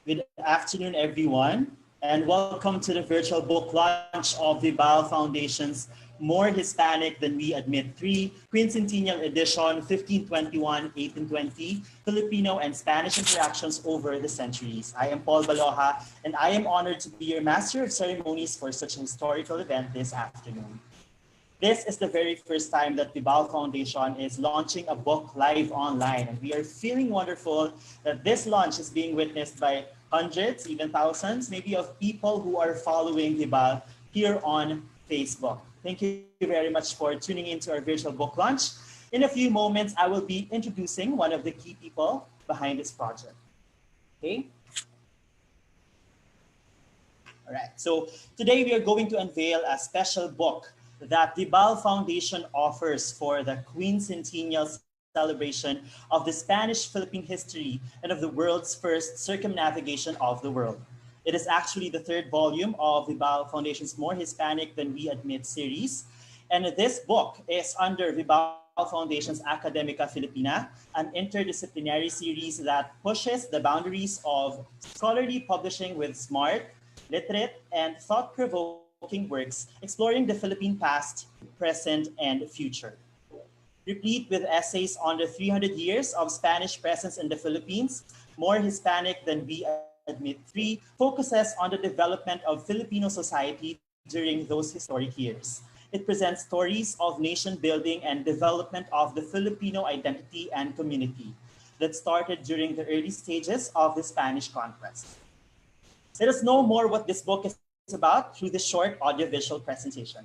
Good afternoon, everyone, and welcome to the virtual book launch of Vibal Foundation's More Hispanic Than We Admit 3 Quincentennial Edition 1521-1820 Filipino and Spanish Interactions Over the Centuries. I am Paul Baloha, and I am honored to be your Master of Ceremonies for such a historical event this afternoon. This is the very first time that Vibal Foundation is launching a book live online, and we are feeling wonderful that this launch is being witnessed by hundreds, even thousands, maybe of people who are following Vibal here on Facebook. Thank you very much for tuning into our virtual book launch. In a few moments, I will be introducing one of the key people behind this project. Okay? All right, so today we are going to unveil a special book that the Vibal Foundation offers for the Quincentennial celebration of the Spanish Philippine history and of the world's first circumnavigation of the world. It is actually the third volume of the Vibal Foundation's More Hispanic Than We Admit series. And this book is under Vibal Foundation's Academica Filipina, an interdisciplinary series that pushes the boundaries of scholarly publishing with smart, literate, and thought-provoking works exploring the Philippine past, present, and future. Replete with essays on the 300 years of Spanish presence in the Philippines, More Hispanic Than We Admit 3 focuses on the development of Filipino society during those historic years. It presents stories of nation building and development of the Filipino identity and community that started during the early stages of the Spanish conquest. Let us know more what this book is about through this short audiovisual presentation.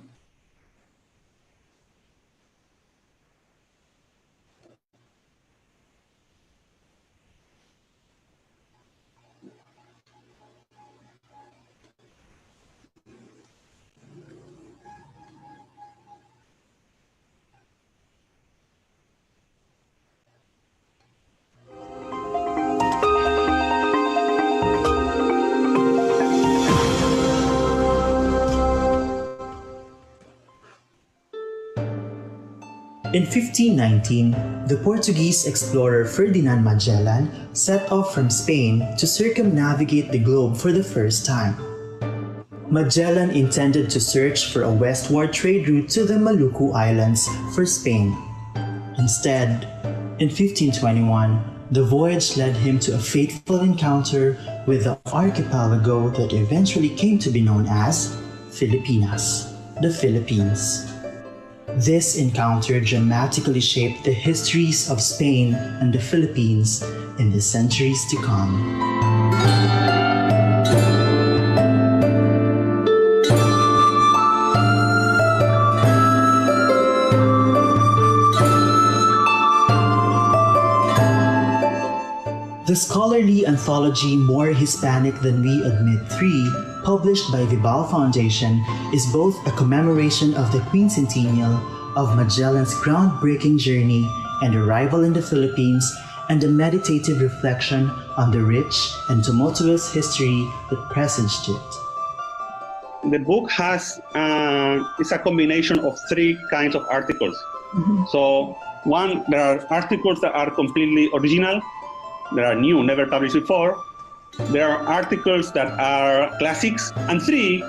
In 1519, the Portuguese explorer Ferdinand Magellan set off from Spain to circumnavigate the globe for the first time. Magellan intended to search for a westward trade route to the Maluku Islands for Spain. Instead, in 1521, the voyage led him to a fateful encounter with the archipelago that eventually came to be known as Filipinas, the Philippines. This encounter dramatically shaped the histories of Spain and the Philippines in the centuries to come. The scholarly anthology More Hispanic Than We Admit 3, published by Vibal Foundation, is both a commemoration of the Quincentennial of Magellan's groundbreaking journey and arrival in the Philippines and a meditative reflection on the rich and tumultuous history that presaged it. The book is a combination of three kinds of articles. So one, there are articles that are completely original, there are new, never published before. There are articles that are classics. And three,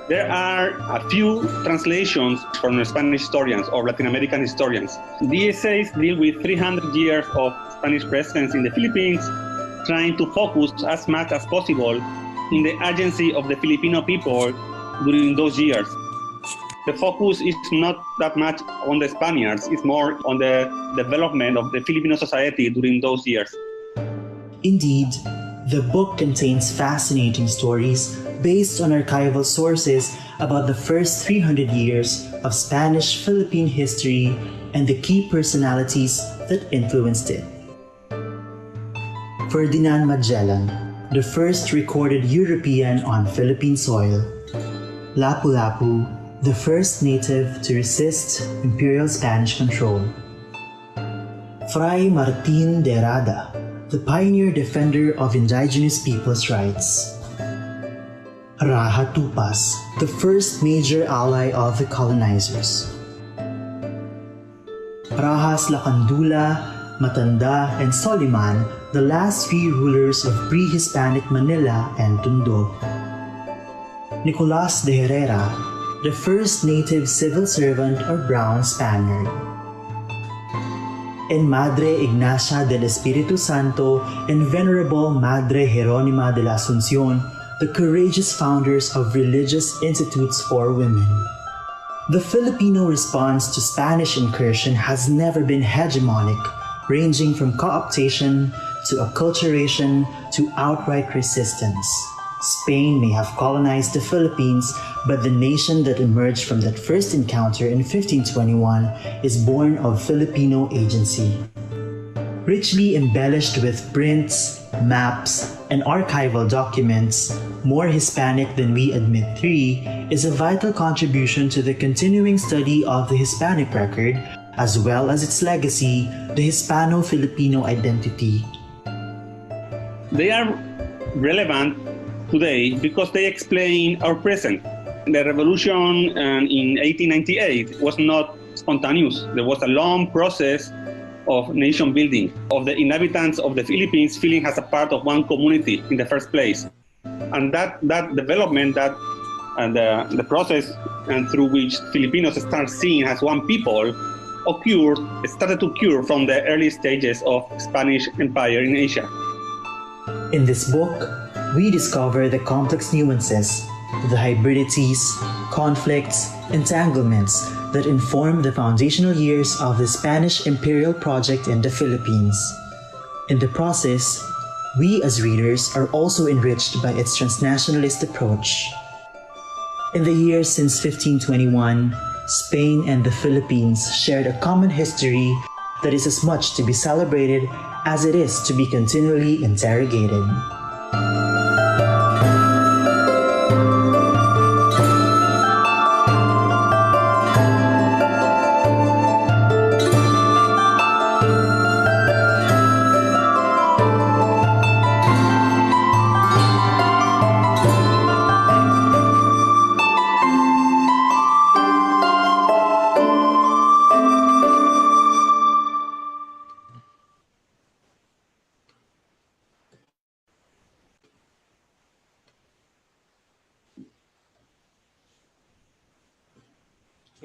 there are a few translations from Spanish historians or Latin American historians. The essays deal with 300 years of Spanish presence in the Philippines, trying to focus as much as possible in the agency of the Filipino people during those years. The focus is not that much on the Spaniards, it's more on the development of the Filipino society during those years. Indeed, the book contains fascinating stories based on archival sources about the first 300 years of Spanish-Philippine history and the key personalities that influenced it. Ferdinand Magellan, the first recorded European on Philippine soil. Lapu-Lapu, the first native to resist imperial Spanish control. Fray Martin de Rada, the pioneer defender of indigenous people's rights. Raja Tupas, the first major ally of the colonizers. Rajas Lacandula, Matanda, and Soliman, the last three rulers of pre-Hispanic Manila and Tondo. Nicolas de Herrera, the first native civil servant or brown Spaniard. And Madre Ignacia del Espiritu Santo and Venerable Madre Jeronima de la Asunción, the courageous founders of religious institutes for women. The Filipino response to Spanish incursion has never been hegemonic, ranging from co-optation to acculturation to outright resistance. Spain may have colonized the Philippines, but the nation that emerged from that first encounter in 1521 is born of Filipino agency. Richly embellished with prints, maps, and archival documents, More Hispanic Than We Admit 3 is a vital contribution to the continuing study of the Hispanic record, as well as its legacy, the Hispano-Filipino identity. They are relevant today because they explain our present. The revolution in 1898 was not spontaneous. There was a long process of nation building, of the inhabitants of the Philippines feeling as a part of one community in the first place. And that development, the process and through which Filipinos start seen as one people started to occur from the early stages of Spanish Empire in Asia. In this book, we discover the complex nuances, the hybridities, conflicts, entanglements that inform the foundational years of the Spanish imperial project in the Philippines. In the process, we as readers are also enriched by its transnationalist approach. In the years since 1521, Spain and the Philippines shared a common history that is as much to be celebrated as it is to be continually interrogated.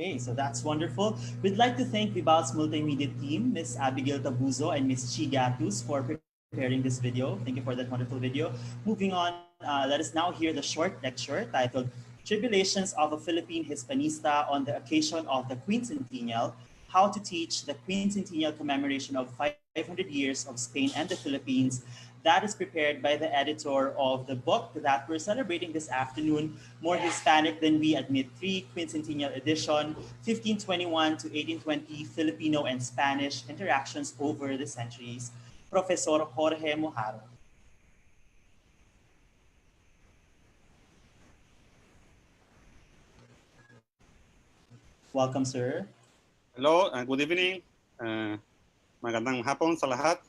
Okay, so that's wonderful. We'd like to thank Vival's multimedia team, Miss Abigail Tabuzo and Miss Chi Gatus for preparing this video. Thank you for that wonderful video. Moving on, let us now hear the short lecture titled Tribulations of a Philippine Hispanista on the occasion of the Quincentennial, How to Teach the Quincentennial Commemoration of 500 Years of Spain and the Philippines. That is prepared by the editor of the book that we're celebrating this afternoon, More Hispanic Than We Admit 3, Quincentennial Edition, 1521 to 1820, Filipino and Spanish Interactions over the Centuries, Professor Jorge Mojarro. Welcome, sir. Hello and good evening. Magandang hapon sa lahat.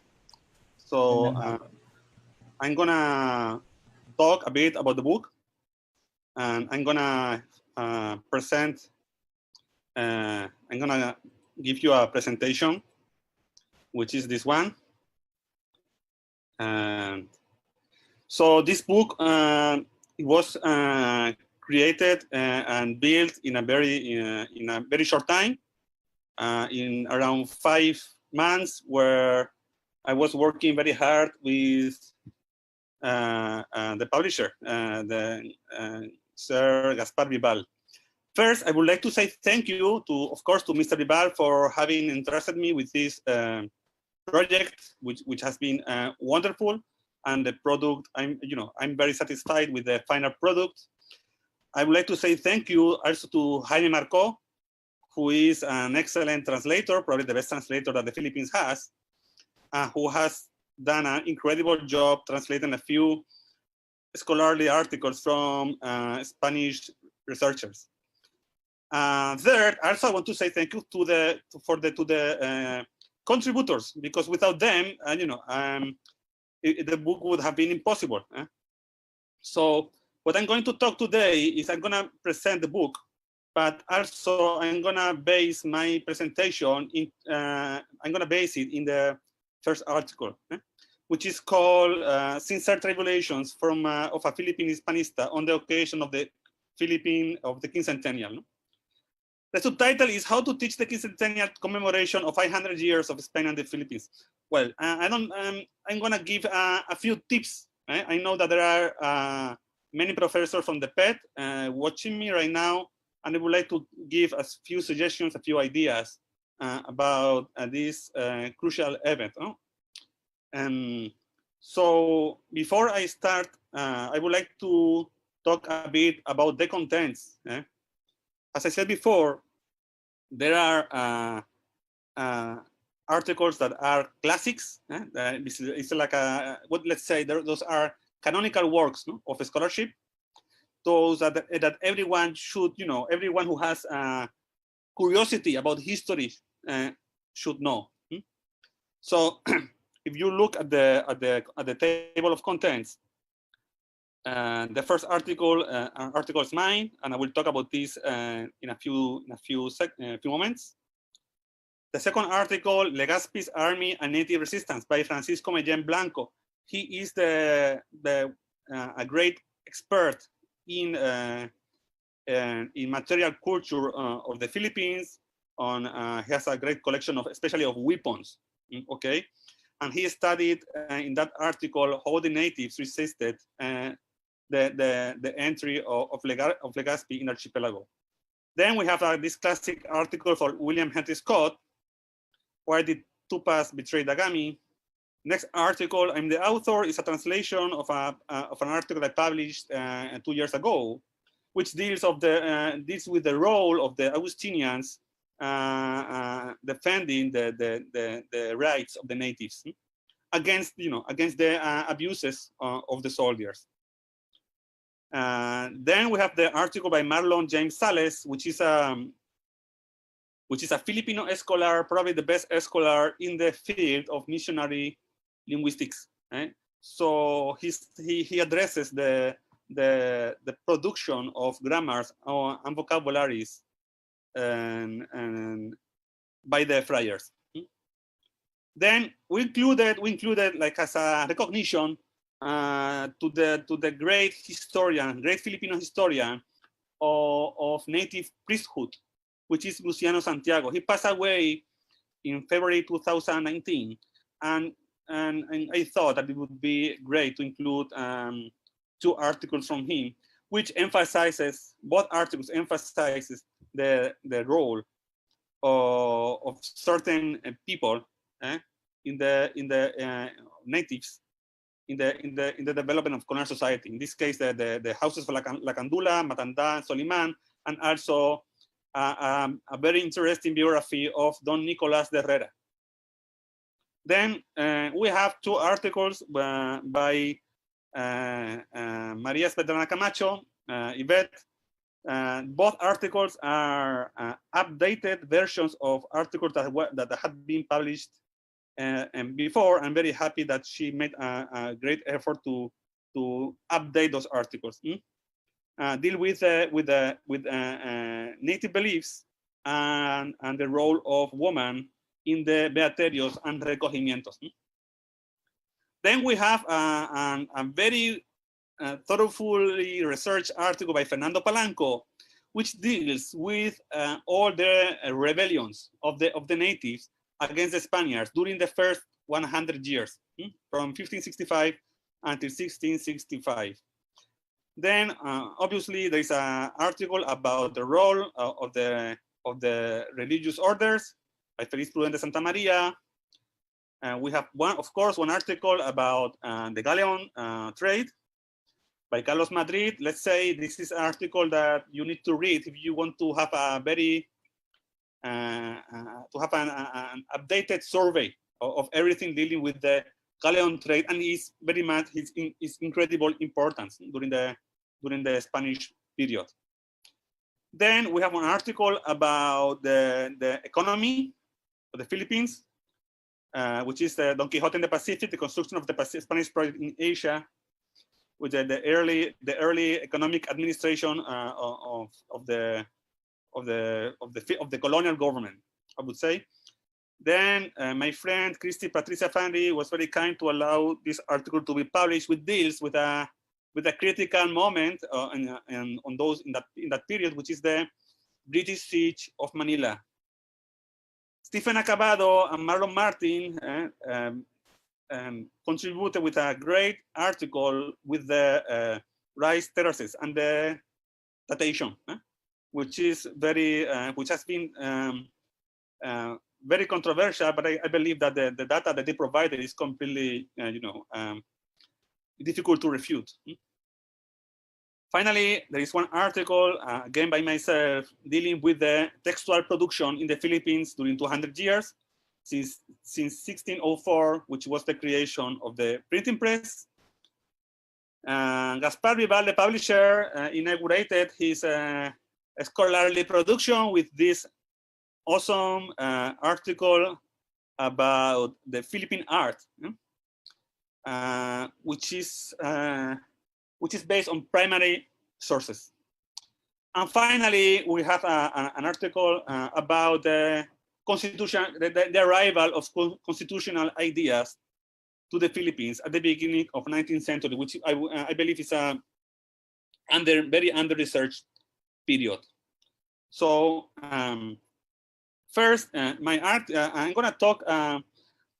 So I'm gonna talk a bit about the book, and I'm gonna present. I'm gonna give you a presentation, which is this one. And so this book it was created and built in a very short time, in around 5 months, where I was working very hard with the publisher, Sir Gaspar Vibal. First, I would like to say thank you of course, to Mr. Vibal for having entrusted me with this project, which has been wonderful, and the product. I'm very satisfied with the final product. I would like to say thank you also to Jaime Marco, who is an excellent translator, probably the best translator that the Philippines has, who has done an incredible job translating a few scholarly articles from Spanish researchers. Third, also I want to say thank you to the contributors, because without them, the book would have been impossible. So what I'm going to talk today is I'm going to present the book, but also I'm going to base my presentation in in the first article, which is called Sincere Tribulations of a Philippine Hispanista on the occasion of the Quincentennial. The subtitle is How to Teach the Quincentennial Commemoration of 500 Years of Spain and the Philippines. Well, I'm going to give a few tips. I know that there are many professors from the PET watching me right now, and I would like to give a few suggestions, a few ideas about this crucial event. So before I start, I would like to talk a bit about the contents. As I said before, there are articles that are classics. It's like let's say those are canonical works of scholarship. Those that everyone should, everyone who has curiosity about history should know. So if you look at the table of contents, the first article is mine, and I will talk about this in a few moments. The second article, Legazpi's Army and Native Resistance, by Francisco Mellén Blanco. He is a great expert in material culture of the Philippines. He has a great collection especially of weapons. Okay, and he studied in that article how the natives resisted the entry of Legazpi in archipelago. Then we have this classic article for William Henry Scott, Why Did Tupas Betray Dagami? Next article, I'm the author, is a translation of an article I published 2 years ago, which deals with the role of the Augustinians defending the rights of the natives against the abuses of the soldiers. Then we have the article by Marlon James Sales, which is a Filipino scholar, probably the best scholar in the field of missionary linguistics. So he addresses the production of grammars and vocabularies and by the friars. Then we included like as a recognition to the great Filipino historian of native priesthood, which is Luciano Santiago. He passed away in February 2019, and I thought that it would be great to include 2 articles from him, which emphasizes, both articles emphasizes the role of certain people in the natives in the development of colonial society. In this case, the houses of Lacandula, Matanda, Soliman, and also a very interesting biography of Don Nicolas de Herrera. Then we have 2 articles by Maria Svetlana Camacho, Yvette. Both articles are updated versions of articles that had been published and before. I'm very happy that she made a great effort to update those articles. Deal with native beliefs and the role of woman in the beaterios and recogimientos. Then we have a very thoroughly researched article by Fernando Palanco, which deals with all the rebellions of the natives against the Spaniards during the first 100 years, from 1565 until 1665. Then, obviously, there is an article about the role of the religious orders by Feliz Prudente Santa Maria. We have one article about the galleon trade by Carlos Madrid. Let's say this is an article that you need to read if you want to have a very to have an updated survey of everything dealing with the galleon trade, and is very much his incredible importance during the Spanish period. Then we have an article about the economy of the Philippines, which is Don Quixote in the Pacific, the construction of the Spanish project in Asia, with the early economic administration of the colonial government, I would say. Then my friend Christy Patricia Fandy was very kind to allow this article to be published, which deals with a critical moment on those in that period, which is the British siege of Manila. Stephen Acabado and Marlon Martin contributed with a great article with the rice terraces and the datation, which is which has been very controversial, but I believe that the data that they provided is completely, difficult to refute. Finally, there is one article, again by myself, dealing with the textual production in the Philippines during 200 years, since 1604, which was the creation of the printing press. Gaspar Vibal, the publisher, inaugurated his scholarly production with this awesome article about the Philippine art, which is based on primary sources. And finally, we have an article about the constitution, the arrival of constitutional ideas to the Philippines at the beginning of 19th century, which I believe is a very under-researched period. So first, my art, I'm gonna talk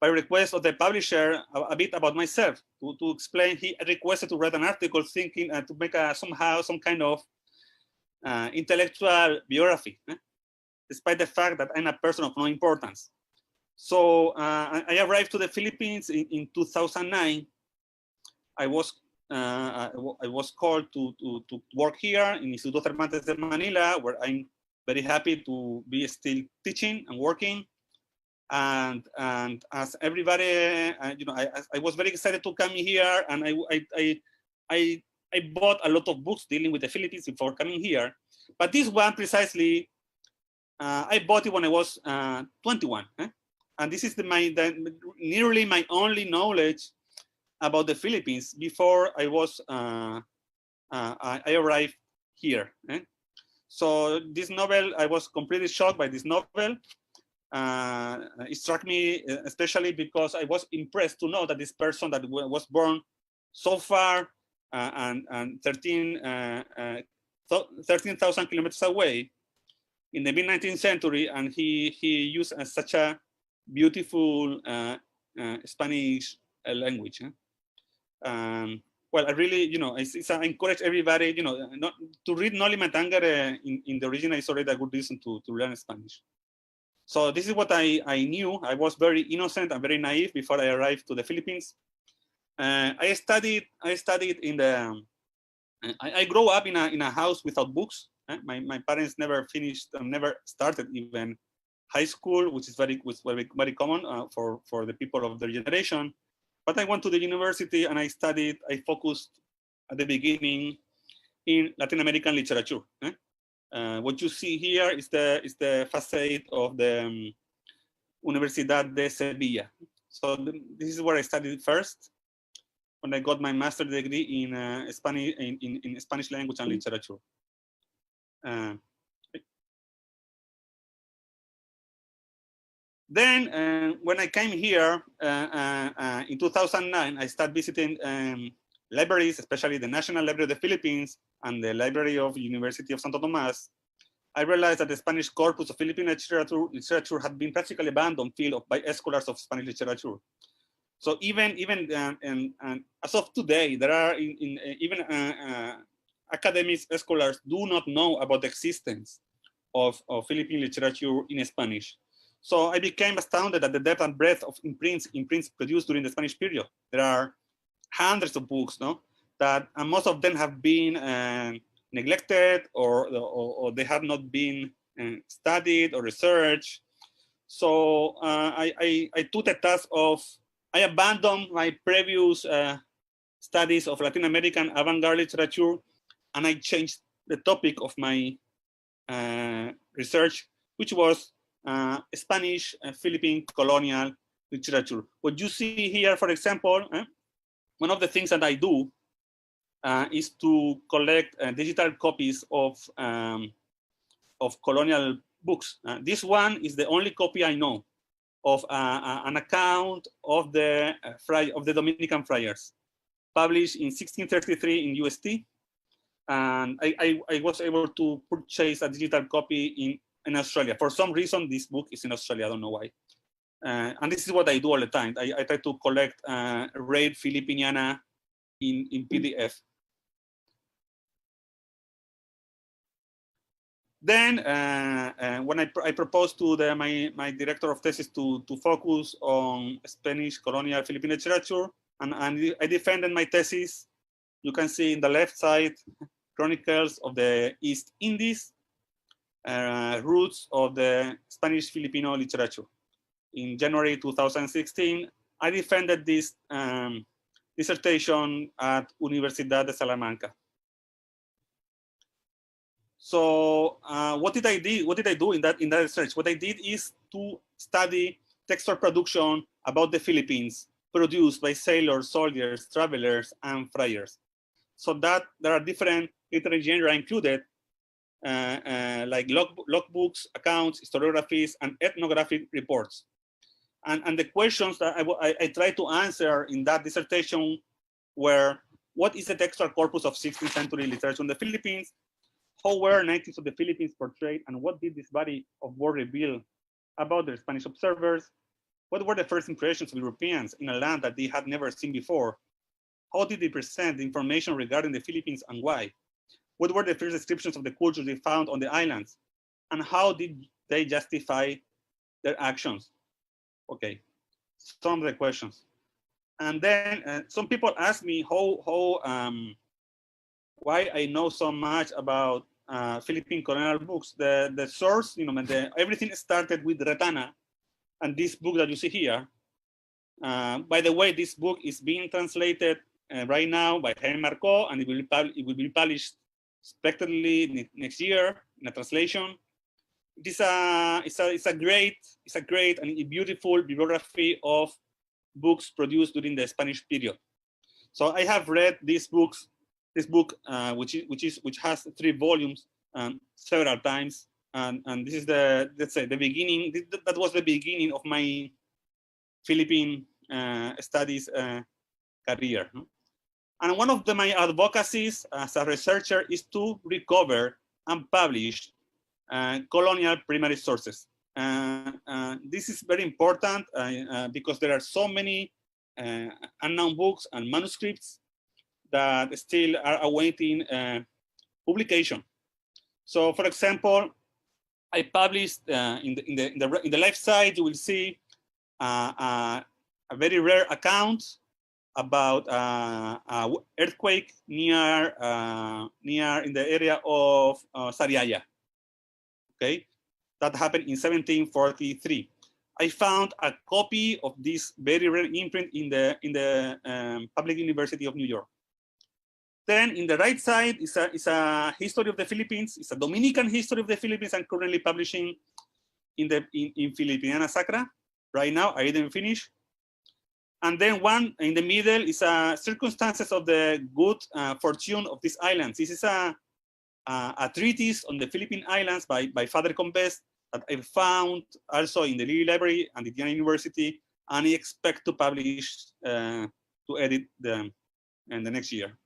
by request of the publisher a bit about myself to explain. He requested to write an article thinking to make somehow some kind of intellectual biography, despite the fact that I'm a person of no importance. So I arrived to the Philippines in 2009. I was called to work here in Instituto Cervantes de Manila, where I'm very happy to be still teaching and working. And as everybody, I was very excited to come here, and I bought a lot of books dealing with the Philippines before coming here. But this one precisely, I bought it when I was 21. And this is nearly my only knowledge about the Philippines before I arrived here. So this novel, I was completely shocked by this novel. It struck me especially because I was impressed to know that this person that was born so far and 13,000 kilometers away in the mid-19th century, and he used such a beautiful Spanish language. Well, I really, I encourage everybody, not to read Noli Me Tangere in the original is already a good reason to learn Spanish. So this is what I knew. I was very innocent and very naive before I arrived to the Philippines. I studied in the. I grew up in a house without books. My parents never finished, never started even high school, which is very common for the people of their generation. But I went to the university and I studied. I focused at the beginning in Latin American literature. What you see here is the facade of the Universidad de Sevilla. So this is where I studied first when I got my master's degree in Spanish in Spanish language and literature. Then when I came here in 2009, I started visiting libraries, especially the National Library of the Philippines and the Library of University of Santo Tomas. I realized that the Spanish corpus of Philippine literature had been practically abandoned field by scholars of Spanish literature. So even as of today, there are even academic scholars do not know about the existence of Philippine literature in Spanish. So I became astounded at the depth and breadth of imprints produced during the Spanish period. There are hundreds of books, that and most of them have been neglected or they have not been studied or researched. So I took the task of, I abandoned my previous studies of Latin American avant-garde literature, and I changed the topic of my research, which was Spanish Philippine colonial literature. What you see here, for example, one of the things that I do is to collect digital copies of colonial books. This one is the only copy I know of an account of the Dominican friars, published in 1633 in UST. And I was able to purchase a digital copy in Australia. For some reason, this book is in Australia. I don't know why. And this is what I do all the time. I try to collect rare Filipiniana in PDF. Then, when I proposed to my director of thesis to focus on Spanish colonial Philippine literature, and I defended my thesis. You can see in the left side, Chronicles of the East Indies, Roots of the Spanish Filipino Literature. In January 2016, I defended this dissertation at Universidad de Salamanca. So what did I do in that research? What I did is to study textual production about the Philippines produced by sailors, soldiers, travelers, and friars. So that there are different literary genera included, like logbooks, accounts, historiographies, and ethnographic reports. And the questions that I tried to answer in that dissertation were, what is the textual corpus of 16th century literature in the Philippines? How were natives of the Philippines portrayed, and what did this body of work reveal about their Spanish observers? What were the first impressions of Europeans in a land that they had never seen before? How did they present the information regarding the Philippines, and why? What were the first descriptions of the cultures they found on the islands? And how did they justify their actions? Okay, some of the questions. And then some people ask me why I know so much about Philippine colonial books. The source, everything started with Retana and this book that you see here. By the way, this book is being translated right now by Jaime Marco, and it will be published expectedly next year in a translation. It's a great and beautiful bibliography of books produced during the Spanish period. So I have read this book, which has 3 volumes, several times, and this is the beginning. That was the beginning of my Philippine studies career. And one of my advocacies as a researcher is to recover and publish colonial primary sources. This is very important because there are so many unknown books and manuscripts that still are awaiting publication. So, for example, I published in the left side, you will see a very rare account about earthquake near in the area of Sariaya. Okay, that happened in 1743. I found a copy of this very rare imprint in the Public University of New York. Then in the right side is a history of the Philippines. It's a Dominican history of the Philippines. I'm currently publishing in Filipiniana Sacra. Right now, I didn't finish. And then one in the middle is circumstances of the good fortune of these islands. This is a treatise on the Philippine Islands by Father Combes that I found also in the Lilly Library and the Indiana University, and I expect to publish to edit them in the next year.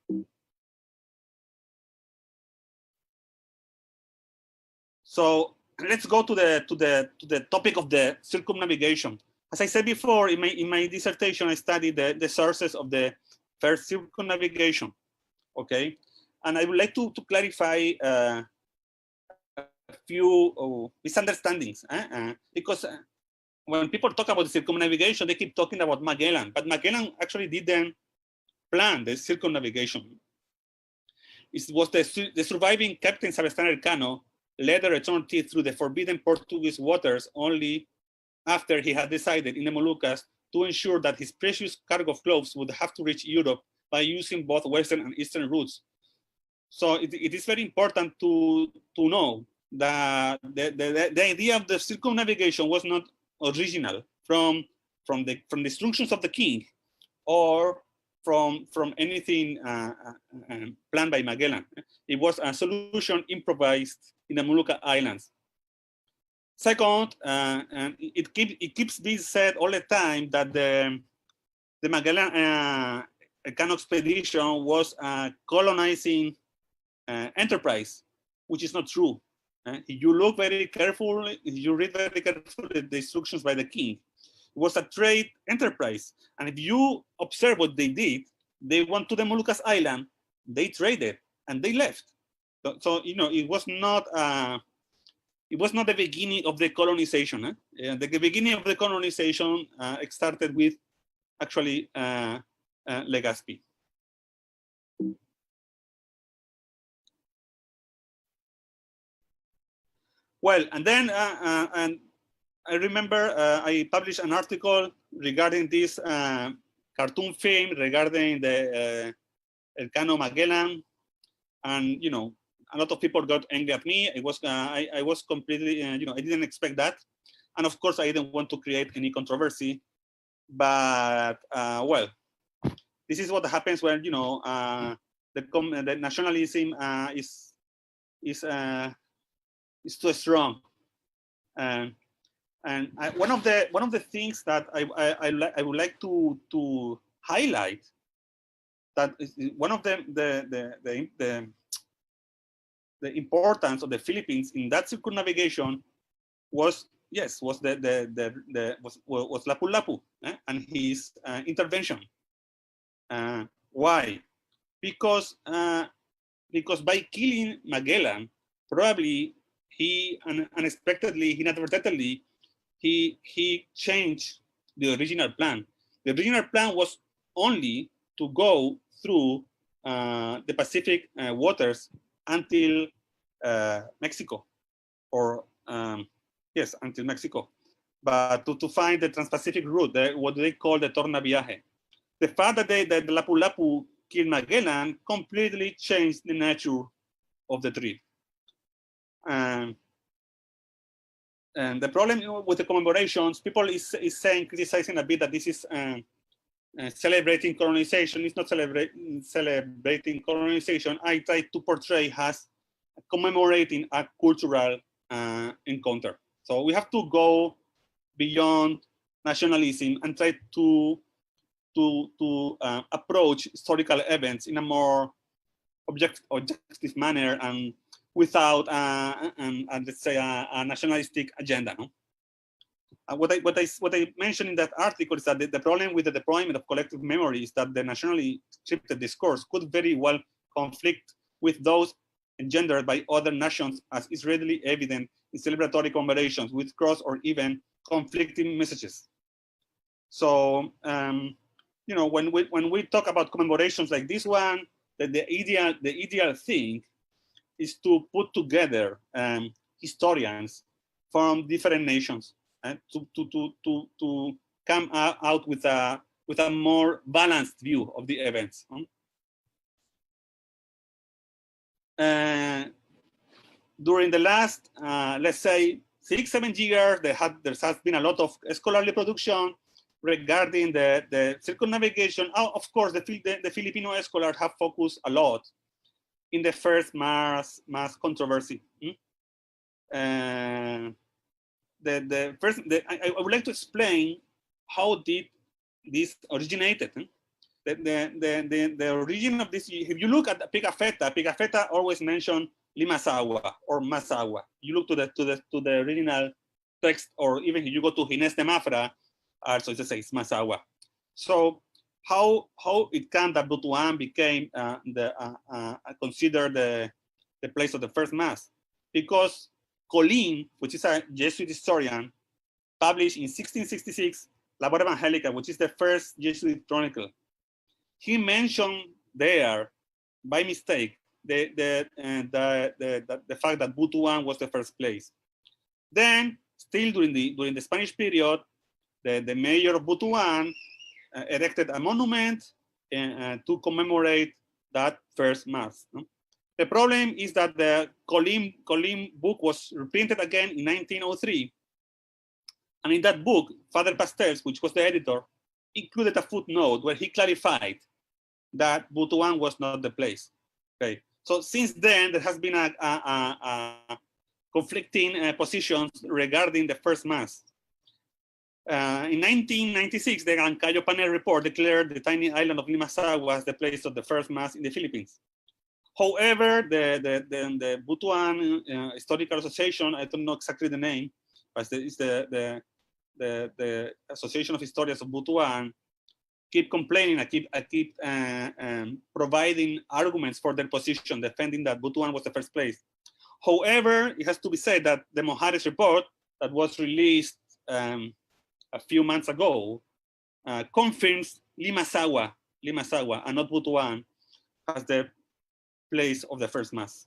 So let's go to the topic of the circumnavigation. As I said before, in my dissertation, I studied the sources of the first circumnavigation. Okay, and I would like to clarify a few misunderstandings because when people talk about the circumnavigation, they keep talking about Magellan, but Magellan actually didn't plan the circumnavigation. It was the surviving Captain Sebastián Elcano led the return through the forbidden Portuguese waters only after he had decided in the Moluccas to ensure that his precious cargo of cloves would have to reach Europe by using both western and eastern routes. So it is very important to know that the idea of the circumnavigation was not original from the instructions of the king or from anything planned by Magellan. It was a solution improvised in the Molucca Islands. Second, and it keeps being said all the time that the Magellan Elcano expedition was a colonizing enterprise, which is not true. If you look very carefully, if you read very carefully the instructions by the king, it was a trade enterprise. And if you observe what they did, they went to the Moluccas Island, they traded, and they left. So you know, it was not the beginning of the colonization. The beginning of the colonization started with actually Legazpi. Well, and then and I remember I published an article regarding this cartoon film regarding the Elcano Magellan, and you know, a lot of people got angry at me. It was I was completely you know, I didn't expect that, and of course I didn't want to create any controversy. But well, this is what happens when, you know, the nationalism is too strong. And one of the things that I would like to highlight, that is one of the importance of the Philippines in that circumnavigation was Lapu-Lapu and his intervention. Why? Because by killing Magellan, probably he inadvertently changed the original plan. The original plan was only to go through the Pacific waters until Mexico, or until Mexico. But to find the Trans-Pacific route, what they call the Tornaviaje. The fact that the Lapu-Lapu killed Magellan completely changed the nature of the trip. And the problem with the commemorations, people is criticizing a bit that this is celebrating colonization. It's not celebrating colonization. I try to portray as commemorating a cultural encounter. So we have to go beyond nationalism and try to approach historical events in a more objective manner, and without, let's say, a nationalistic agenda. No? What I mentioned in that article is that the problem with the deployment of collective memory is that the nationally scripted discourse could very well conflict with those engendered by other nations, as is readily evident in celebratory commemorations with cross or even conflicting messages. So, when we talk about commemorations like this one, the ideal thing is to put together historians from different nations to come out with a more balanced view of the events. During the last, let's say, 6-7 years, there has been a lot of scholarly production regarding the circumnavigation. Of course, the Filipino scholars have focused a lot in the first mass controversy. I would like to explain how did this originated. The origin of this, if you look at Pigafetta always mention Limasawa or Masawa. You look to the original text, or even if you go to Ginés de Mafra, also it says Masawa. So how it can that Butuan became considered the place of the first mass? Because Colin, which is a Jesuit historian, published in 1666 Labor Evangelica, which is the first Jesuit chronicle. He mentioned there, by mistake, the fact that Butuan was the first place. Then, still during the Spanish period, the mayor of Butuan erected a monument to commemorate that first mass. No? The problem is that the Colin book was reprinted again in 1903. And in that book, Father Pastels, which was the editor, included a footnote where he clarified that Butuan was not the place. Okay, so since then there has been a conflicting positions regarding the first mass. In 1996, the Ancayo Panel report declared the tiny island of Limasawa as the place of the first mass in the Philippines. However, the Butuan Historical Association, I don't know exactly the name, but it's the Association of Historians of Butuan, keep complaining, I keep providing arguments for their position, defending that Butuan was the first place. However, it has to be said that the Mojarro's report that was released a few months ago confirms Limasawa, and not Butuan, as the place of the first mass.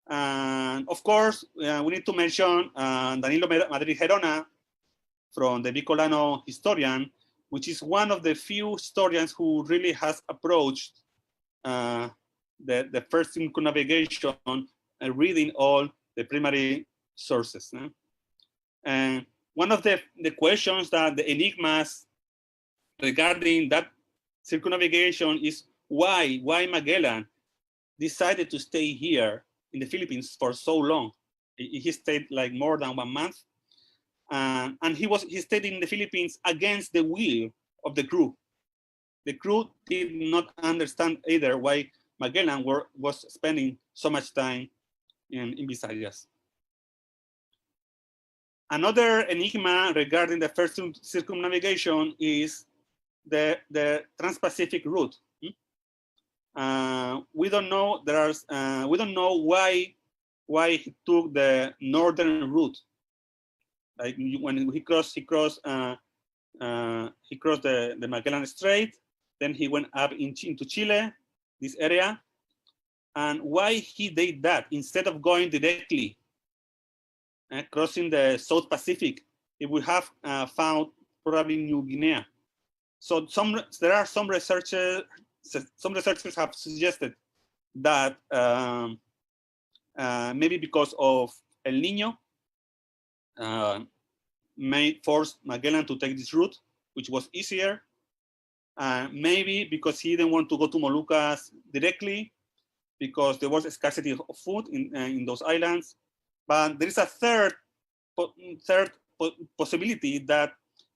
And of course, we need to mention Danilo Madrid Gerona from the Bicolano historian, which is one of the few historians who really has approached the first circumnavigation and reading all the primary sources. And one of the questions that the enigmas regarding that circumnavigation is why Magellan decided to stay here in the Philippines for so long. He stayed like more than 1 month. And he stayed in the Philippines against the will of the crew. The crew did not understand either why Magellan was spending so much time in Visayas. Another enigma regarding the first circumnavigation is the Trans-Pacific route. We don't know. We don't know why he took the northern route. Like when he crossed the Magellan Strait, then he went up into Chile, this area, and why he did that instead of going directly crossing the South Pacific. It would have found probably New Guinea. So there are some researchers have suggested that maybe because of El Niño, may force Magellan to take this route, which was easier. Maybe because he didn't want to go to Moluccas directly, because there was a scarcity of food in those islands. But there is a third possibility that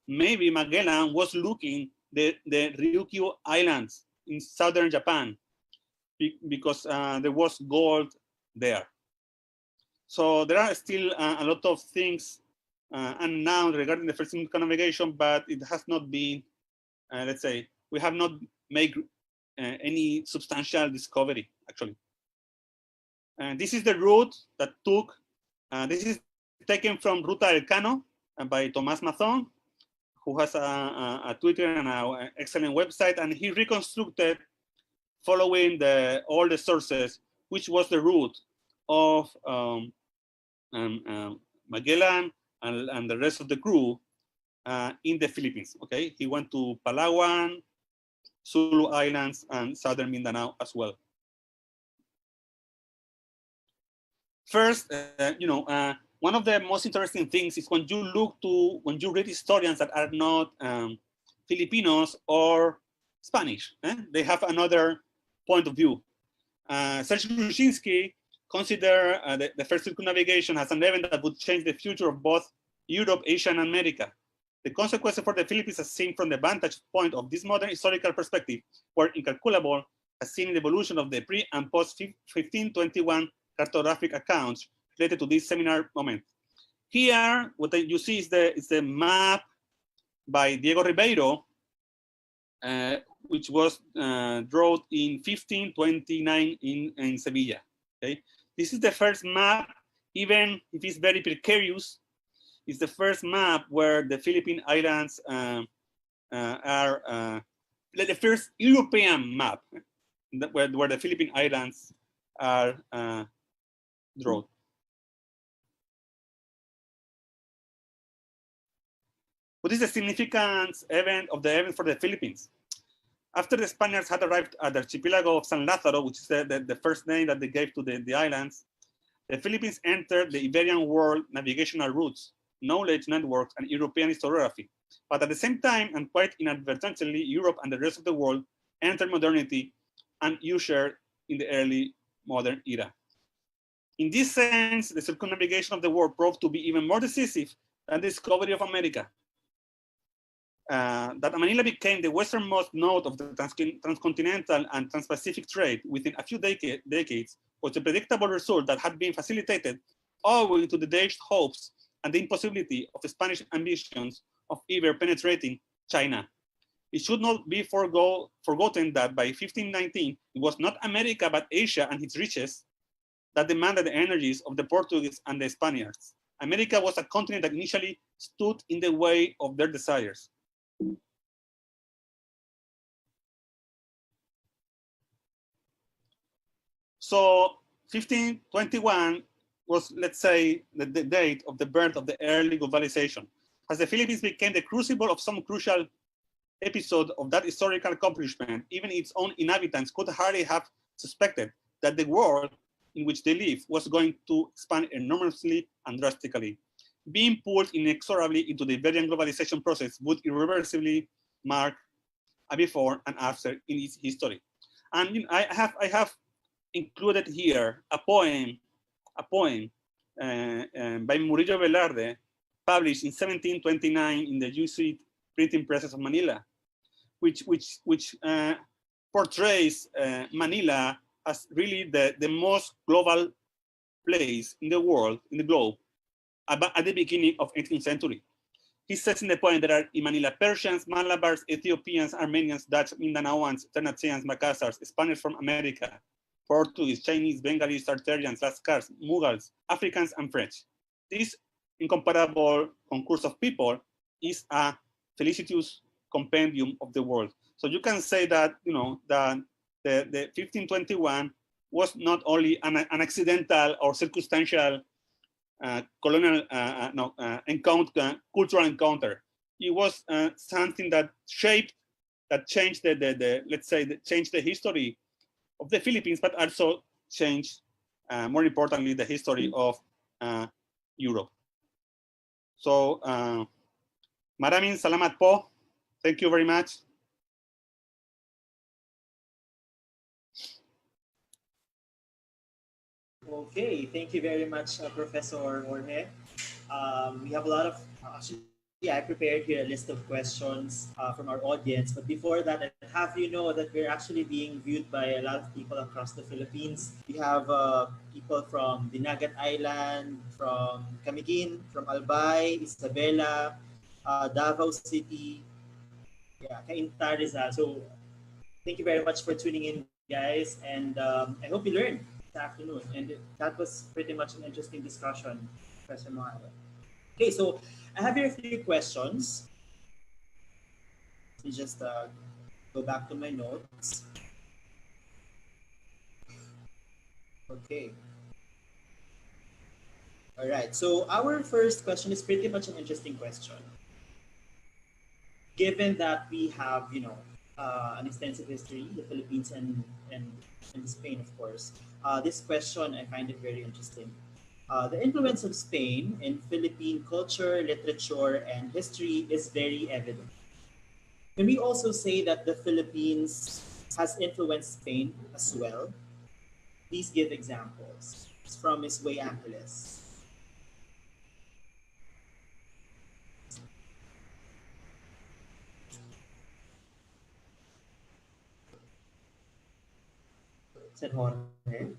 maybe Magellan was looking the Ryukyu Islands in southern Japan, because there was gold there. So there are still a lot of things unknown regarding the first circumnavigation, but it has not been, let's say, we have not made any substantial discovery, actually. And this is the route that took, this is taken from Ruta Elcano by Tomás Mazón, who has a Twitter and an excellent website, and he reconstructed, following all the sources, which was the route of Magellan and the rest of the crew in the Philippines. Okay, he went to Palawan, Sulu Islands, and southern Mindanao as well. First, one of the most interesting things is when you read historians that are not Filipinos or Spanish, they have another point of view. Serge Grushinsky considered the first circumnavigation as an event that would change the future of both Europe, Asia, and America. The consequences for the Philippines, as seen from the vantage point of this modern historical perspective, were incalculable, as seen in the evolution of the pre- and post-1521 cartographic accounts related to this seminar moment. Here, what you see is the map by Diego Ribeiro, which was drawn in 1529 in Sevilla. Okay, this is the first map, even if it's very precarious. It's the first map where the Philippine Islands are the first European map where the Philippine Islands are drawn. What is the significance of the event for the Philippines? After the Spaniards had arrived at the archipelago of San Lázaro, which is the first name that they gave to the islands, the Philippines entered the Iberian world navigational routes, knowledge networks, and European historiography. But at the same time, and quite inadvertently, Europe and the rest of the world entered modernity and ushered in the early modern era. In this sense, the circumnavigation of the world proved to be even more decisive than the discovery of America. That Manila became the westernmost node of the transcontinental and transpacific trade within a few decades was a predictable result that had been facilitated owing to the dashed hopes and the impossibility of the Spanish ambitions of ever penetrating China. It should not be forgotten that by 1519, it was not America but Asia and its riches that demanded the energies of the Portuguese and the Spaniards. America was a continent that initially stood in the way of their desires. So 1521 was, let's say, the date of the birth of the early globalization, as the Philippines became the crucible of some crucial episode of that historical accomplishment. Even its own inhabitants could hardly have suspected that the world in which they live was going to expand enormously and drastically. Being pulled inexorably into the Iberian globalization process would irreversibly mark a before and after in its history. And I have included here a poem by Murillo Velarde, published in 1729 in the Jesuit printing presses of Manila, which portrays Manila as really the most global place in the world, in the globe, at the beginning of 18th century. He says in the poem there are in Manila Persians, Malabars, Ethiopians, Armenians, Dutch, Mindanaoans, Ternatzeans, Macassars, Spaniards from America, Portuguese, Chinese, Bengalis, Tartarians, Lascars, Mughals, Africans, and French. This incomparable concourse of people is a felicitous compendium of the world. So you can say that that the 1521 was not only an accidental or circumstantial colonial cultural encounter. It was something that changed changed the history of the Philippines, but also changed, more importantly, the history of Europe. So, Maraming salamat po. Thank you very much. Okay, thank you very much, Professor Jorge. We have a lot of actually I prepared here a list of questions from our audience. But before that, I'd have you know that we're actually being viewed by a lot of people across the Philippines. We have people from Dinagat Island, from Camiguin, from Albay, Isabela, Davao City, yeah, Cainta, Rizal. So thank you very much for tuning in, guys. And I hope you learned this afternoon. And that was pretty much an interesting discussion, Professor Mojarro. Okay, so I have here a few questions. Let me just go back to my notes. Okay. All right. So our first question is pretty much an interesting question. Given that we have, an extensive history, the Philippines and Spain, of course. This question, I find it very interesting. The influence of Spain in Philippine culture, literature, and history is very evident. Can we also say that the Philippines has influenced Spain as well? Please give examples. It's from Ms. Way Angeles. Said Jorge.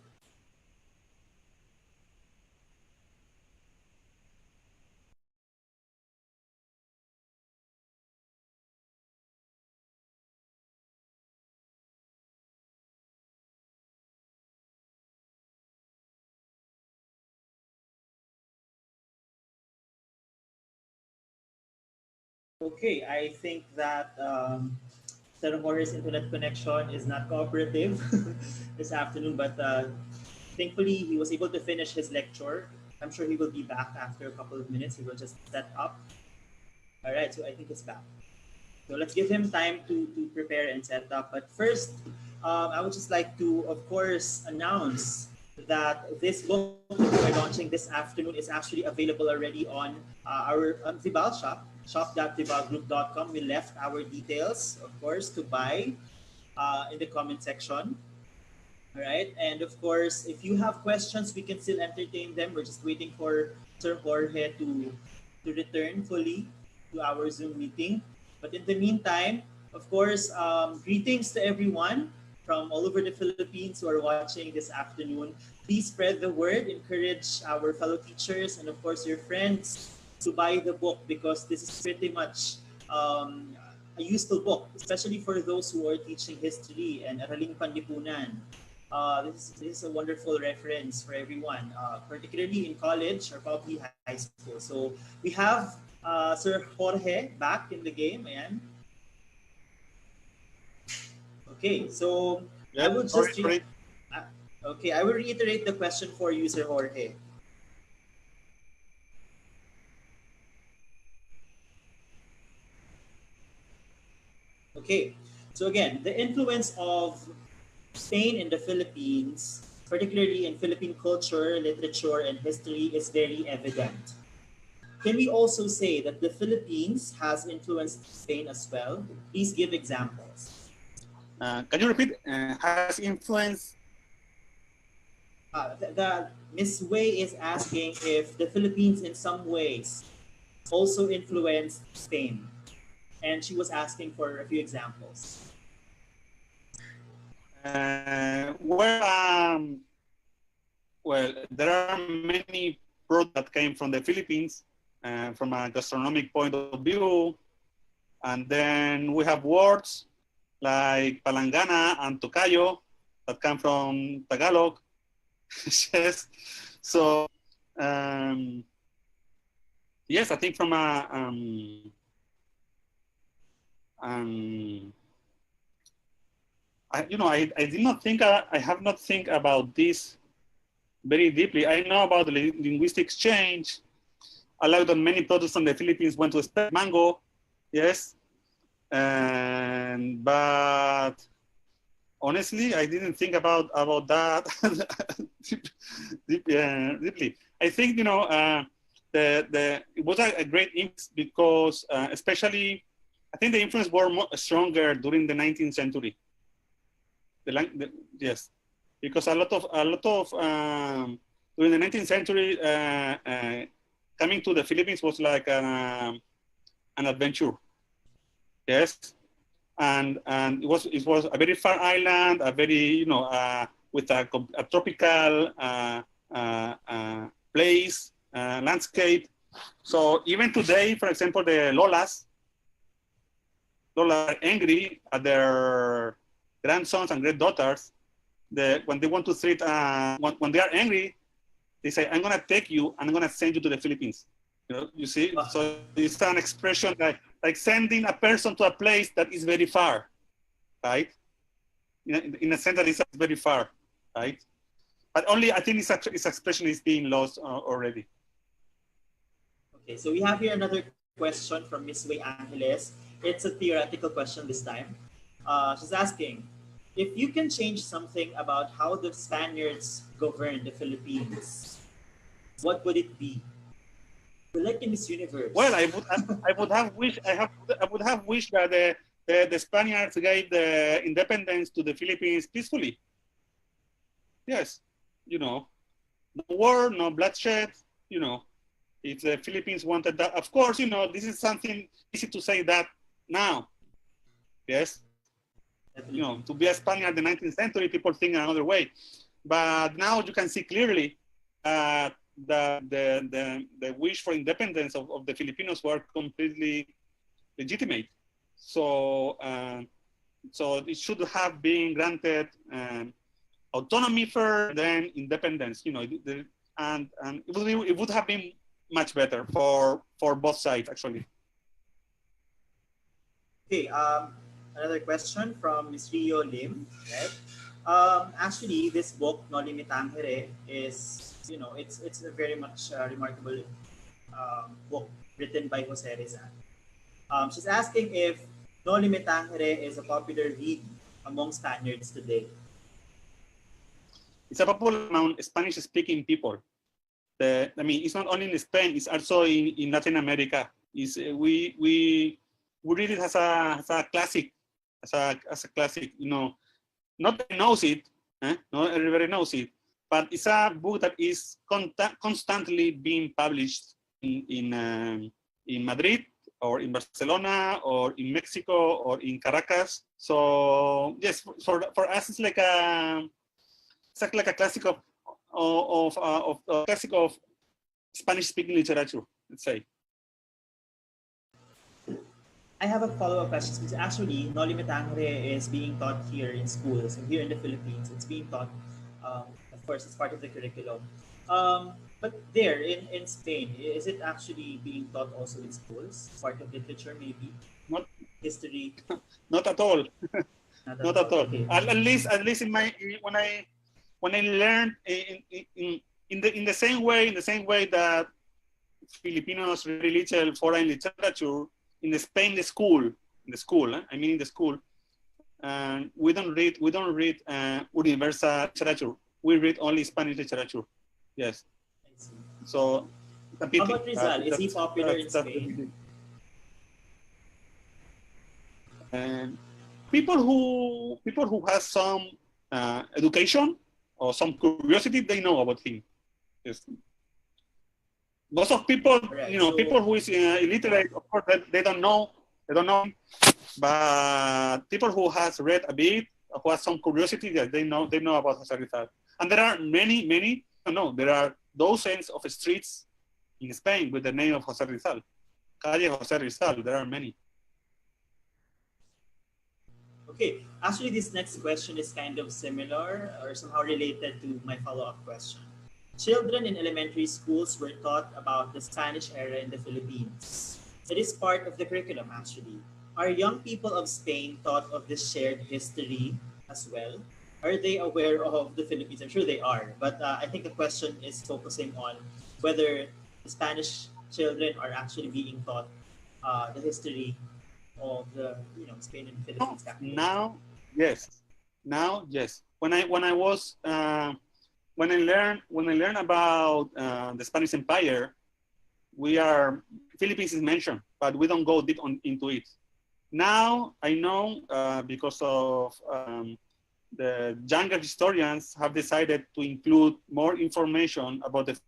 Okay, I think that Sir Jorge's internet connection is not cooperative this afternoon, but thankfully he was able to finish his lecture. I'm sure he will be back after a couple of minutes. He will just set up. All right, so I think it's back. So let's give him time to prepare and set up. But first, I would just like to, of course, announce that this book that we're launching this afternoon is actually available already on our Vibal shop, shop.vibalgroup.com. We left our details, of course, to buy in the comment section. All right. And of course, if you have questions, we can still entertain them. We're just waiting for Sir Jorge to return fully to our Zoom meeting. But in the meantime, of course, greetings to everyone from all over the Philippines who are watching this afternoon. Please spread the word, encourage our fellow teachers, and of course your friends to buy the book because this is pretty much a useful book, especially for those who are teaching history and Araling Panlipunan. This is a wonderful reference for everyone, particularly in college or probably high school. So we have Sir Jorge back in the game. Ayan. Okay, so I Yes, will sorry, just sorry. uh, okay, I will reiterate the question for you, Sir Jorge. Okay, so again, the influence of Spain in the Philippines, particularly in Philippine culture, literature, and history, is very evident. Can we also say that the Philippines has influenced Spain as well? Please give examples. Can you repeat? Has influence? The Miss Wei is asking if the Philippines in some ways also influenced Spain. And she was asking for a few examples. Well, there are many products that came from the Philippines from a gastronomic point of view. And then we have words like palangana and tocayo that come from Tagalog. Yes. So, um, yes, I think from a, I did not think, I have not think about this very deeply. I know about the linguistic exchange. I like that many products from the Philippines went to Spain, mango, yes. But honestly, I didn't think about that deeply. I think it was a great influence because especially I think the influence were stronger during the 19th century. Yes, because a lot of during the 19th century coming to the Philippines was like an adventure. Yes, and it was a very far island, a very with a tropical place landscape. So even today, for example, the Lolas are angry at their grandsons and granddaughters. When they want to treat, when they are angry, they say, "I'm gonna take you and I'm gonna send you to the Philippines." You see, so it's an expression like sending a person to a place that is very far, right? In a sense that it's very far, right? But only I think its expression is being lost already. Okay, so we have here another question from Miss Way Angeles. It's a theoretical question this time. She's asking, if you can change something about how the Spaniards governed the Philippines, what would it be? We're like in Miss Universe. Well, I would have wished that the Spaniards gave the independence to the Philippines peacefully. Yes, no war, no bloodshed. If the Philippines wanted that, of course, this is something easy to say that now. Yes, to be a Spaniard in the 19th century, people think another way, but now you can see clearly the wish for independence of the Filipinos were completely legitimate. So it should have been granted autonomy first, then independence. And it would have been much better for both sides, actually. Okay, another question from Ms. Rio Lim, right? Actually, this book, No Limitangere, is, it's a very much remarkable book written by Jose Rizal. She's asking if No Limitangere is a popular read among Spaniards today. It's a popular among Spanish-speaking people. It's not only in Spain; it's also in Latin America. We read it as a classic, as a classic. Not everybody knows it. Not everybody knows it, but it's a book that is constantly being published in Madrid or in Barcelona or in Mexico or in Caracas. So yes, for us, it's like a classic of classic of Spanish-speaking literature, let's say. I have a follow-up question. Because actually, No Limitangere is being taught here in schools, and here in the Philippines, it's being taught. Of course, it's part of the curriculum. But there in Spain, is it actually being taught also in schools? Part of literature, maybe? Not history? Not at all. Not at all. Okay. At least when I learned in the same way that Filipinos read little foreign literature in the Spain, in the school. We don't read universal literature. We read only Spanish literature. Yes. So, how about Rizal? Is he popular in Spain? And people who have some education or some curiosity, they know about him. Yes. Most of people, Right, people who is illiterate, of course, they don't know him. But people who has read a bit, who has some curiosity, yes, they know about Jose Rizal. And there are many. There are dozens of streets in Spain with the name of Jose Rizal. Calle Jose Rizal. There are many. Okay, actually, this next question is kind of similar or somehow related to my follow-up question. Children in elementary schools were taught about the Spanish era in the Philippines. It is part of the curriculum, actually. Are young people of Spain taught of this shared history as well? Are they aware of the Philippines? I'm sure they are, but I think the question is focusing on whether the Spanish children are actually being taught the history of the Spain and Philippines. Now, yes. When I learned about the Spanish Empire, Philippines is mentioned, but we don't go deep into it. Now I know because of the younger historians have decided to include more information about it.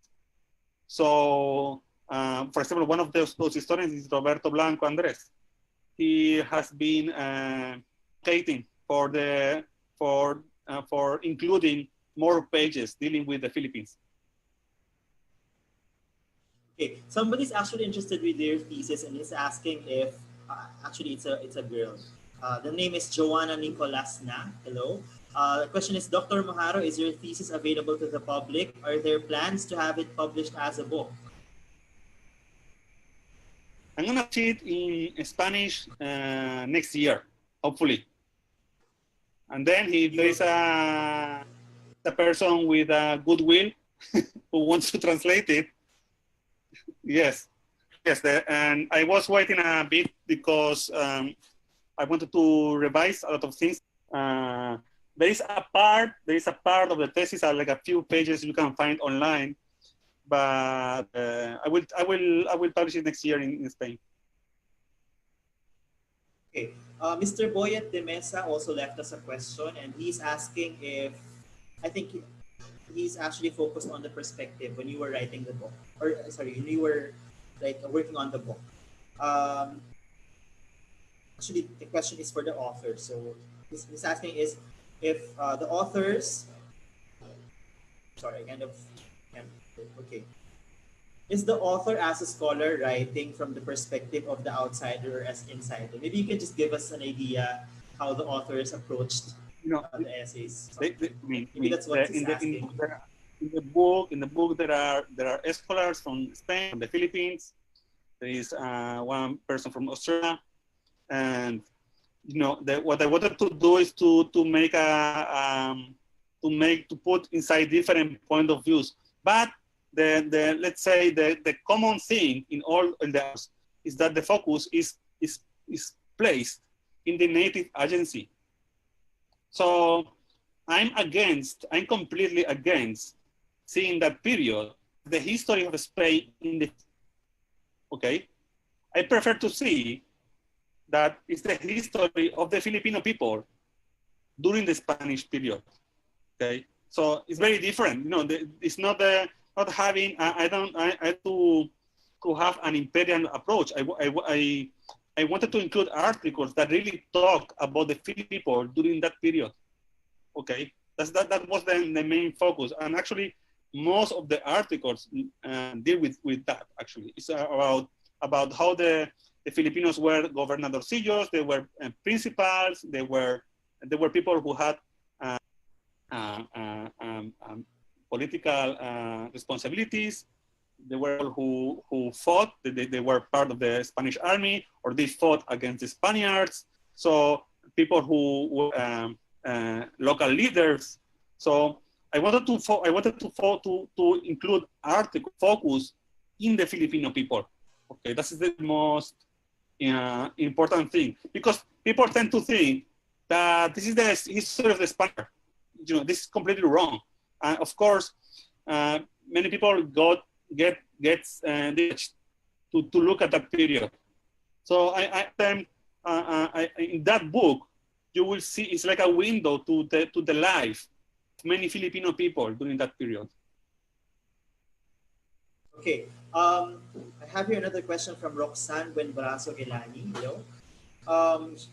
So For example, one of those historians is Roberto Blanco Andres. He has been advocating for including more pages dealing with the Philippines. Okay, somebody's actually interested with their thesis and is asking if actually it's a girl. The name is Joanna Nicolasna. Hello. The question is, Dr. Mojarro, is your thesis available to the public? Are there plans to have it published as a book? I'm gonna see it in Spanish next year, hopefully. And then if there is a person with a goodwill who wants to translate it, yes. And I was waiting a bit because I wanted to revise a lot of things. There is a part of the thesis, like a few pages you can find online, but I will publish it next year in Spain. Okay, Mr. Boyet de Mesa also left us a question, and he's asking if I think he's actually focused on the perspective when you were writing the book, or sorry, when you were like working on the book. Actually, the question is for the author. So he's asking is if the authors, sorry, okay. Is the author as a scholar writing from the perspective of the outsider or as insider? Maybe you can just give us an idea how the authors approached the essays. Maybe that's what he's asking. In the book, there are scholars from Spain, from the Philippines. There is one person from Australia, and what I wanted to do is to put inside different point of views. But let's say the common thing in all the is that the focus is placed in the native agency. So I'm completely against seeing that period, the history of Spain okay? I prefer to see that it's the history of the Filipino people during the Spanish period, okay? So it's very different. It's not having, to have an imperial approach. I wanted to include articles that really talk about the Filipino people during that period, okay? That was the main focus. And actually, most of the articles deal with that, actually. It's about how the Filipinos were gobernadorcillos, they were principals, they were people who had political responsibilities. They were who fought. They were part of the Spanish army, or they fought against the Spaniards. So people who were local leaders. So I wanted to include article focus in the Filipino people. Okay, that's the most important thing, because people tend to think that this is the history of the Spaniard. This is completely wrong. Of course, many people get to look at that period. So in that book, you will see it's like a window to the life of many Filipino people during that period. Okay. I have here another question from Roxanne Buenbrazo Gelani. Hello.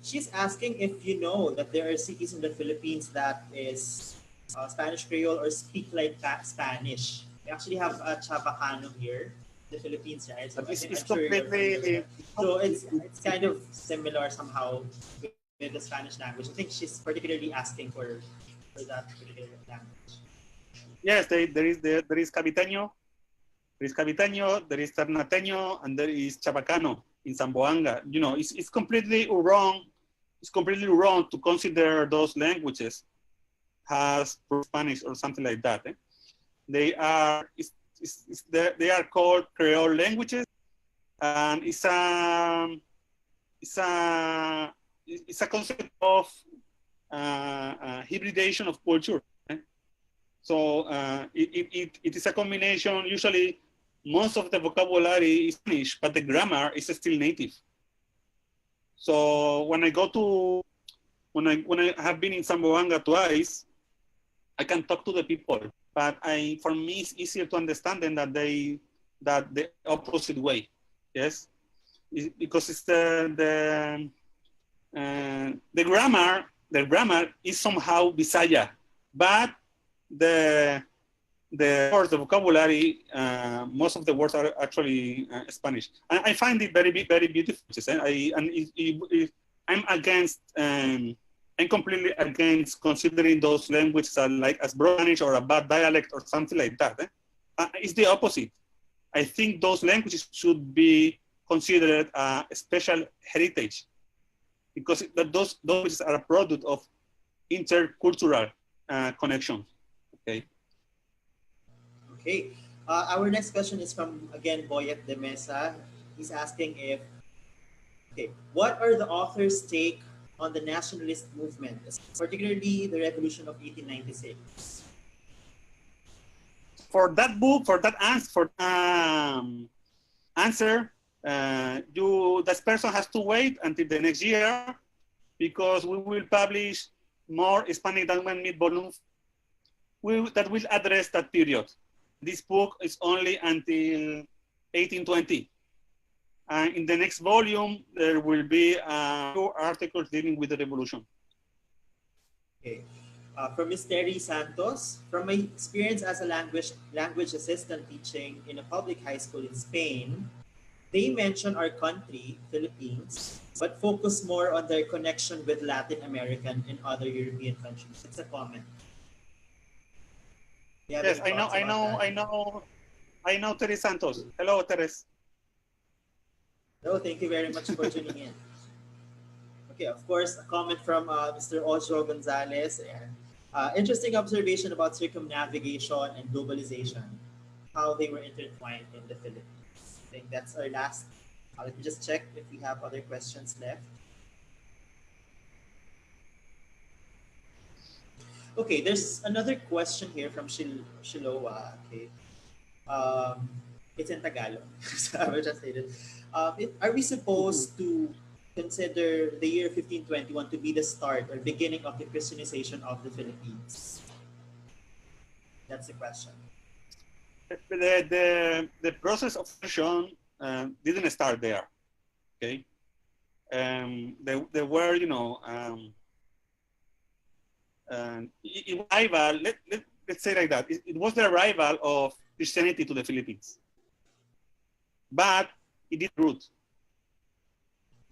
She's asking if you know that there are cities in the Philippines that is Spanish Creole or speak like Spanish. We actually have Chabacano here, the Philippines, right? So it's kind of similar somehow with the Spanish language. I think she's particularly asking for that particular language. Yes, there is Caviteño. There is Caviteño, there is Ternateño, and there is Chabacano in Zamboanga. It's completely wrong. It's completely wrong to consider those languages as Spanish or something like that. They are called Creole languages, and it's a concept of hybridization of culture. So it is a combination. Usually, most of the vocabulary is Spanish, but the grammar is still native. So when I have been in Zamboanga twice, I can talk to the people. But for me, it's easier to understand them that they that the opposite way. Yes, because it's the grammar. The grammar is somehow Bisaya, but the words, the vocabulary, most of the words are actually Spanish. And I find it very, very beautiful. I'm against, I'm completely against considering those languages like as Spanish or a bad dialect or something like that. It's the opposite. I think those languages should be considered a special heritage because those languages are a product of intercultural connections. Okay. Okay. Our next question is from, again, Boyet de Mesa. He's asking if, okay, what are the author's take on the nationalist movement, particularly the revolution of 1896? For that book, for that answer, this person has to wait until the next year because we will publish more Hispanic Than We Admit volumes that will address that period. This book is only until 1820. And in the next volume, there will be 2 articles dealing with the revolution. Okay. From Ms. Terry Santos, from my experience as a language assistant teaching in a public high school in Spain, they mention our country, Philippines, but focus more on their connection with Latin American and other European countries. It's a comment. Yes, I know Terry Santos. Hello, Teres. No, thank you very much for tuning in. Okay, of course, a comment from Mr. Ojo Gonzalez. Interesting observation about circumnavigation and globalization, how they were intertwined in the Philippines. I think that's our last. Let me just check if we have other questions left. Okay, there's another question here from Shilowa. Okay. Um, it's in Tagalog, so I will just say it. Are we supposed to consider the year 1521 to be the start or beginning of the Christianization of the Philippines? That's the question. The process of conversion didn't start there. Okay, there were arrival. Let's say like that. It was the arrival of Christianity to the Philippines, but it did root.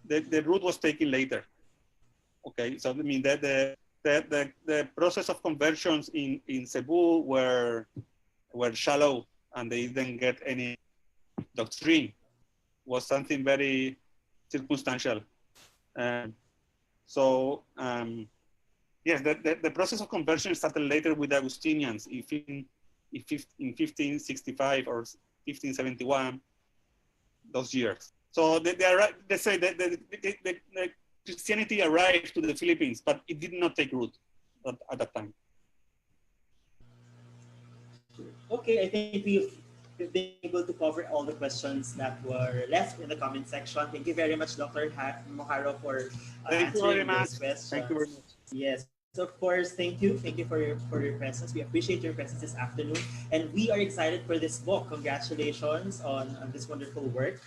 The root was taken later. Okay, so I mean that the process of conversions in Cebu were shallow and they didn't get any doctrine. Was something very circumstantial. Yes, the process of conversion started later with the Augustinians in 1565 or 1571, those years. So they say that the Christianity arrived to the Philippines, but it did not take root at that time. Okay, I think we've been able to cover all the questions that were left in the comment section. Thank you very much, Dr. Mojarro, for answering those questions. Thank you very much. Yes, of course. Thank you for your presence. We appreciate your presence this afternoon, and we are excited for this book. Congratulations on this wonderful work.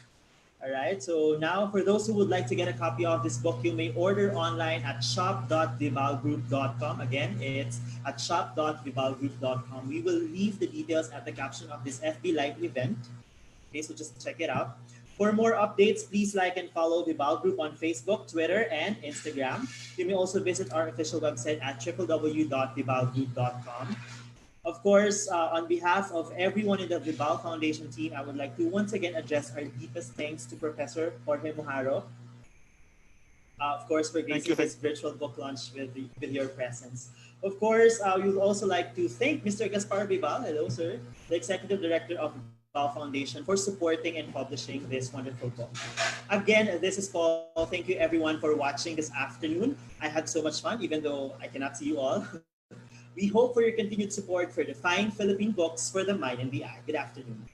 All right. So now, for those who would like to get a copy of this book, you may order online at shop.vibalgroup.com. Again, it's at shop.vibalgroup.com. We will leave the details at the caption of this FB Live event. Okay, so just check it out. For more updates, please like and follow Vibal Group on Facebook, Twitter, and Instagram. You may also visit our official website at www.vibalgroup.com. Of course, on behalf of everyone in the Vibal Foundation team, I would like to once again address our deepest thanks to Professor Jorge Mojarro, of course, for gracing this virtual book launch with your presence. Of course, we would also like to thank Mr. Gaspar Vibal, hello sir, the Executive Director of Vibal Foundation, for supporting and publishing this wonderful book. Again, this is Paul. Thank you everyone for watching this afternoon. I had so much fun, even though I cannot see you all. We hope for your continued support for the fine Philippine books for the mind and the eye. Good afternoon.